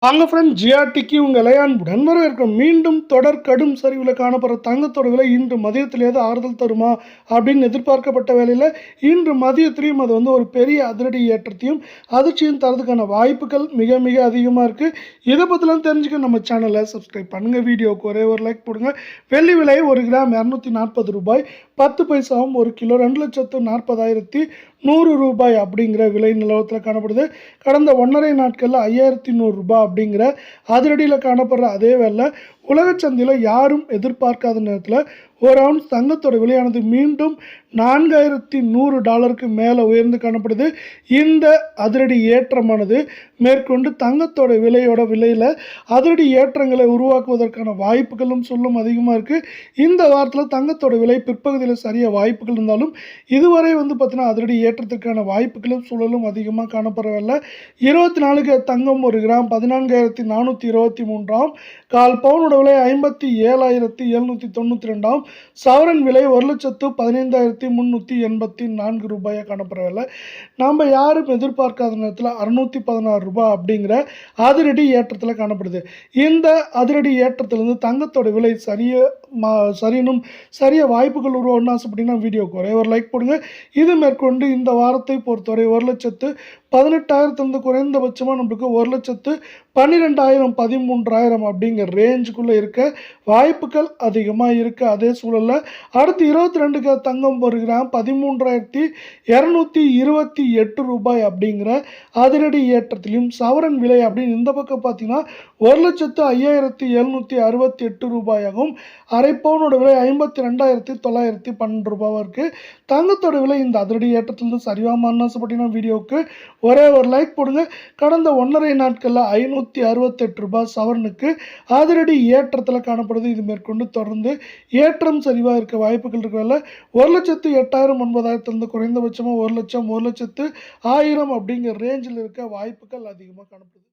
வாங்க ஃப்ரெண்ட், ஜிஆர்டிக்கு உங்கள் இளையான்புடன் வரவேற்கிறோம். மீண்டும் தொடர் கடும் சரிவில் காணப்படுற தங்கத்தோட விலை இன்று மதியத்திலேயே ஆறுதல் தருமா அப்படின்னு எதிர்பார்க்கப்பட்ட வேளையில் இன்று மதியத்திலையும் அது ஒரு பெரிய அதிரடி ஏற்றத்தையும் அதிர்ச்சியும் தரதுக்கான வாய்ப்புகள் மிக மிக அதிகமாக இருக்குது. இதை பற்றிலாம் தெரிஞ்சுக்க நம்ம சேனலை சப்ஸ்கிரைப் பண்ணுங்கள். வீடியோவுக்கு ஒரே ஒரு லைக் போடுங்க. வெள்ளி விலை 1 கிராம் 240 ரூபாய் 10 பைசாவும், 1 கிலோ 2,40,100 ரூபாய் அப்படிங்கிற விலை நிலவரத்தில் காணப்படுது. கடந்த 1.5 நாட்களில் 5,100 ரூபாய் அப்படிங்கிற அதிரடியில் காணப்படுற அதே வேளை உலக சந்தையில் யாரும் எதிர்பார்க்காத நேரத்தில் ஒரு அவுன்ஸ் தங்கத்தோட விலையானது மீண்டும் $4,100 மேலே உயர்ந்து காணப்படுது. இந்த அதிரடி ஏற்றமானது மேற்கொண்டு தங்கத்தோட விலையில் அதிரடி ஏற்றங்களை உருவாக்குவதற்கான வாய்ப்புகளும் சொல்லும் அதிகமாக இருக்குது. இந்த வாரத்தில் தங்கத்தோட விலை பிற்பகுதியில் சரிய வாய்ப்புகள் இருந்தாலும் இதுவரை பார்த்தீங்கன்னா அதிரடி ஏற்றத்திற்கான வாய்ப்புகளும் சூழலும் அதிகமாக காணப்படவில்லை. 24 தங்கம் 1 கிராம் 14,423 கால் பவுனோட விலை 57,792 சவரன் விலை 1,15,384 ரூபாயாக காணப்படவில்லை. நாம் யாரும் எதிர்பார்க்காத நேரத்தில் 616 ரூபாய் அப்படிங்கிற அதிரடி ஏற்றத்தில் காணப்படுது. இந்த அதிரடி ஏற்றத்திலிருந்து தங்கத்தோட விலை சரியணும் சரிய வாய்ப்புகள் உருவாகணும்னு ஆசைப்பட்டீங்கன்னா வீடியோக்கு ஒரே ஒரு லைக் போடுங்க. இது மேற்கொண்டு இந்த வாரத்தை பொறுத்தவரை 1,18,000 குறைந்தபட்சமாக நம்மளுக்கு 1,12,000 13,000 அப்படிங்கிற ரேஞ்சுக்குள்ளே இருக்க வாய்ப்புகள் அதிகமாக இருக்குது. அதே சூழலில் அடுத்து 22 தங்கம் 1 கிராம் 13,228 ரூபாய் அப்படிங்கிற அதிரடி ஏற்றத்திலையும் சவரன் விலை அப்படின்னு இந்த பக்கம் பார்த்தீங்கன்னா 1,05,768 ரூபாயாகவும், அரை பவுனோட விலை 52,912 ரூபாவாக இருக்குது. தங்கத்தோட விலை இந்த அதிரடி ஏற்றத்திலிருந்து சரிவாமான்னு ஆசைப்பட்டீங்கன்னா வீடியோவுக்கு ஒரே ஒரு லைக் போடுங்க. கடந்த 1.5 நாட்களில் 568 ரூபாய் சவரனுக்கு அதிரடி ஏற்றத்தில் காணப்படுது. இது மேற்கொண்டு தொடர்ந்து ஏற்றம் சரிவாக இருக்க வாய்ப்புகள் இருக்கிறதால 1,08,000 9,000 குறைந்தபட்சமாக 1,00,000 1,10,000 அப்படிங்கிற ரேஞ்சில் இருக்க வாய்ப்புகள் அதிகமாக காணப்படுது.